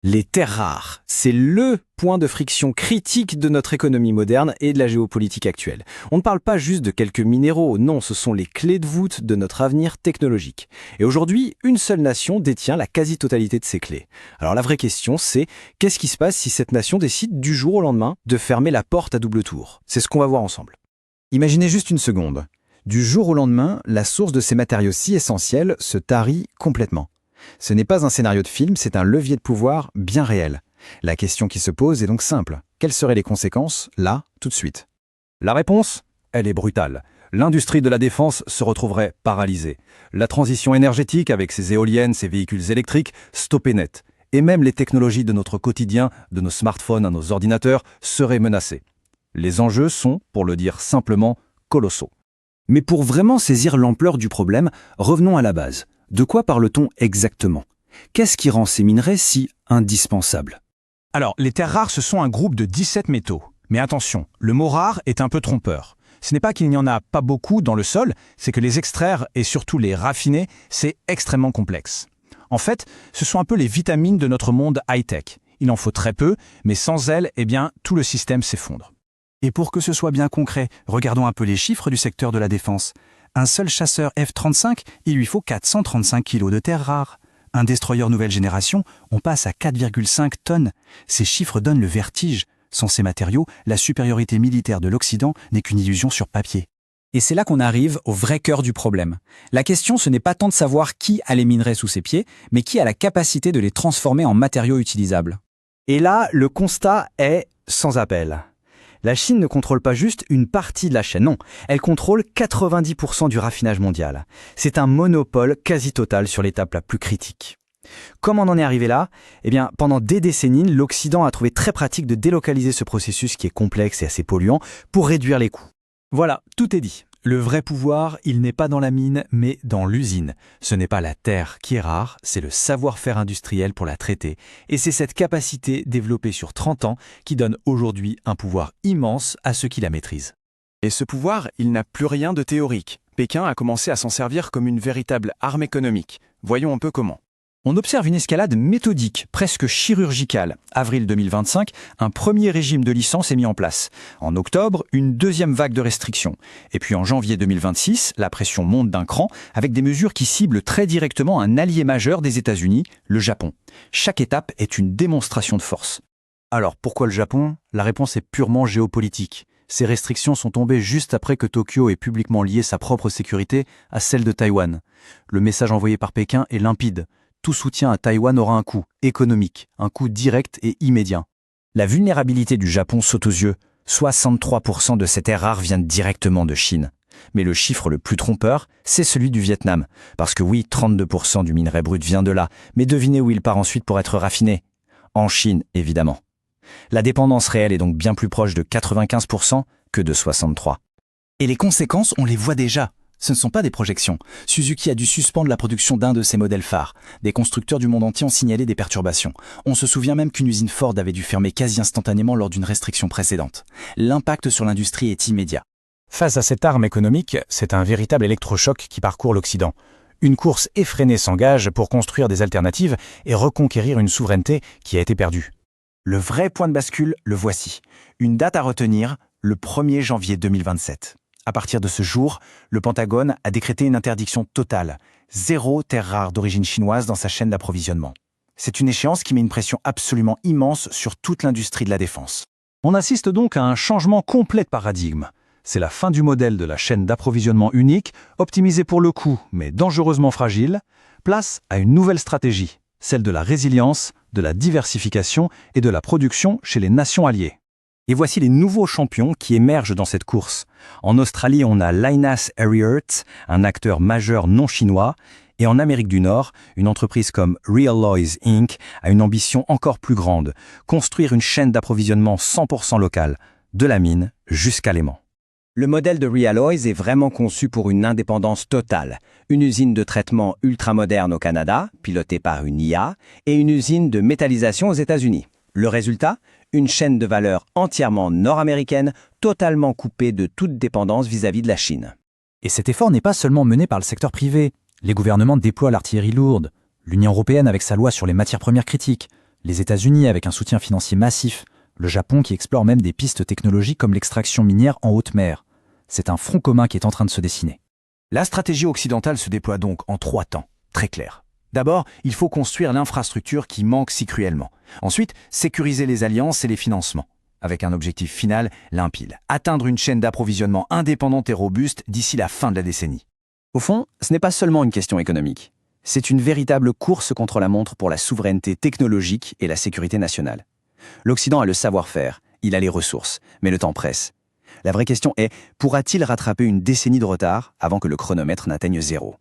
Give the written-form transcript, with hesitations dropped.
Les terres rares, c'est le point de friction critique de notre économie moderne et de la géopolitique actuelle. On ne parle pas juste de quelques minéraux, non, ce sont les clés de voûte de notre avenir technologique. Et aujourd'hui, une seule nation détient la quasi-totalité de ces clés. Alors la vraie question, c'est qu'est-ce qui se passe si cette nation décide du jour au lendemain de fermer la porte à double tour? C'est ce qu'on va voir ensemble. Imaginez juste une seconde. Du jour au lendemain, la source de ces matériaux si essentiels se tarit complètement. Ce n'est pas un scénario de film, c'est un levier de pouvoir bien réel. La question qui se pose est donc simple. Quelles seraient les conséquences, là, tout de suite? La réponse, elle est brutale. L'industrie de la défense se retrouverait paralysée. La transition énergétique avec ses éoliennes, ses véhicules électriques, stoppée net. Et même les technologies de notre quotidien, de nos smartphones à nos ordinateurs, seraient menacées. Les enjeux sont, pour le dire simplement, colossaux. Mais pour vraiment saisir l'ampleur du problème, revenons à la base. De quoi parle-t-on exactement? Qu'est-ce qui rend ces minerais si indispensables? Alors, les terres rares, ce sont un groupe de 17 métaux. Mais attention, le mot rare est un peu trompeur. Ce n'est pas qu'il n'y en a pas beaucoup dans le sol, c'est que les extraire et surtout les raffiner, c'est extrêmement complexe. En fait, ce sont un peu les vitamines de notre monde high-tech. Il en faut très peu, mais sans elles, eh bien, tout le système s'effondre. Et pour que ce soit bien concret, regardons un peu les chiffres du secteur de la défense. Un seul chasseur F-35, il lui faut 435 kg de terres rares. Un destroyer nouvelle génération, on passe à 4,5 tonnes. Ces chiffres donnent le vertige. Sans ces matériaux, la supériorité militaire de l'Occident n'est qu'une illusion sur papier. Et c'est là qu'on arrive au vrai cœur du problème. La question, ce n'est pas tant de savoir qui a les minerais sous ses pieds, mais qui a la capacité de les transformer en matériaux utilisables. Et là, le constat est sans appel. La Chine ne contrôle pas juste une partie de la chaîne, non, elle contrôle 90% du raffinage mondial. C'est un monopole quasi total sur l'étape la plus critique. Comment on en est arrivé là? Eh bien, pendant des décennies, l'Occident a trouvé très pratique de délocaliser ce processus qui est complexe et assez polluant pour réduire les coûts. Voilà, tout est dit. Le vrai pouvoir, il n'est pas dans la mine, mais dans l'usine. Ce n'est pas la terre qui est rare, c'est le savoir-faire industriel pour la traiter. Et c'est cette capacité développée sur 30 ans qui donne aujourd'hui un pouvoir immense à ceux qui la maîtrisent. Et ce pouvoir, il n'a plus rien de théorique. Pékin a commencé à s'en servir comme une véritable arme économique. Voyons un peu comment. On observe une escalade méthodique, presque chirurgicale. Avril 2025, un premier régime de licence est mis en place. En octobre, une deuxième vague de restrictions. Et puis en janvier 2026, la pression monte d'un cran avec des mesures qui ciblent très directement un allié majeur des États-Unis, le Japon. Chaque étape est une démonstration de force. Alors pourquoi le Japon? La réponse est purement géopolitique. Ces restrictions sont tombées juste après que Tokyo ait publiquement lié sa propre sécurité à celle de Taïwan. Le message envoyé par Pékin est limpide. Tout soutien à Taïwan aura un coût économique, un coût direct et immédiat. La vulnérabilité du Japon saute aux yeux. 63% de ces terres rares viennent directement de Chine. Mais le chiffre le plus trompeur, c'est celui du Vietnam. Parce que oui, 32% du minerai brut vient de là, mais devinez où il part ensuite pour être raffiné? En Chine, évidemment. La dépendance réelle est donc bien plus proche de 95% que de 63%. Et les conséquences, on les voit déjà. Ce ne sont pas des projections. Suzuki a dû suspendre la production d'un de ses modèles phares. Des constructeurs du monde entier ont signalé des perturbations. On se souvient même qu'une usine Ford avait dû fermer quasi instantanément lors d'une restriction précédente. L'impact sur l'industrie est immédiat. Face à cette arme économique, c'est un véritable électrochoc qui parcourt l'Occident. Une course effrénée s'engage pour construire des alternatives et reconquérir une souveraineté qui a été perdue. Le vrai point de bascule, le voici. Une date à retenir, le 1er janvier 2027. À partir de ce jour, le Pentagone a décrété une interdiction totale. 0 terres rares d'origine chinoise dans sa chaîne d'approvisionnement. C'est une échéance qui met une pression absolument immense sur toute l'industrie de la défense. On assiste donc à un changement complet de paradigme. C'est la fin du modèle de la chaîne d'approvisionnement unique, optimisée pour le coût, mais dangereusement fragile. Place à une nouvelle stratégie, celle de la résilience, de la diversification et de la production chez les nations alliées. Et voici les nouveaux champions qui émergent dans cette course. En Australie, on a Lynas Rare Earths, un acteur majeur non chinois. Et en Amérique du Nord, une entreprise comme Realloys Inc. a une ambition encore plus grande, construire une chaîne d'approvisionnement 100% locale, de la mine jusqu'à l'aimant. Le modèle de Realloys est vraiment conçu pour une indépendance totale. Une usine de traitement ultramoderne au Canada, pilotée par une IA, et une usine de métallisation aux États-Unis. Le résultat? Une chaîne de valeur entièrement nord-américaine, totalement coupée de toute dépendance vis-à-vis de la Chine. Et cet effort n'est pas seulement mené par le secteur privé. Les gouvernements déploient l'artillerie lourde, l'Union européenne avec sa loi sur les matières premières critiques, Les États-Unis avec un soutien financier massif, le Japon qui explore même des pistes technologiques comme l'extraction minière en haute mer. C'est un front commun qui est en train de se dessiner. La stratégie occidentale se déploie donc en 3 temps, très clairs. D'abord, il faut construire l'infrastructure qui manque si cruellement. Ensuite, sécuriser les alliances et les financements, avec un objectif final limpide, atteindre une chaîne d'approvisionnement indépendante et robuste d'ici la fin de la décennie. Au fond, ce n'est pas seulement une question économique. C'est une véritable course contre la montre pour la souveraineté technologique et la sécurité nationale. L'Occident a le savoir-faire, il a les ressources, mais le temps presse. La vraie question est, pourra-t-il rattraper une décennie de retard avant que le chronomètre n'atteigne 0 ?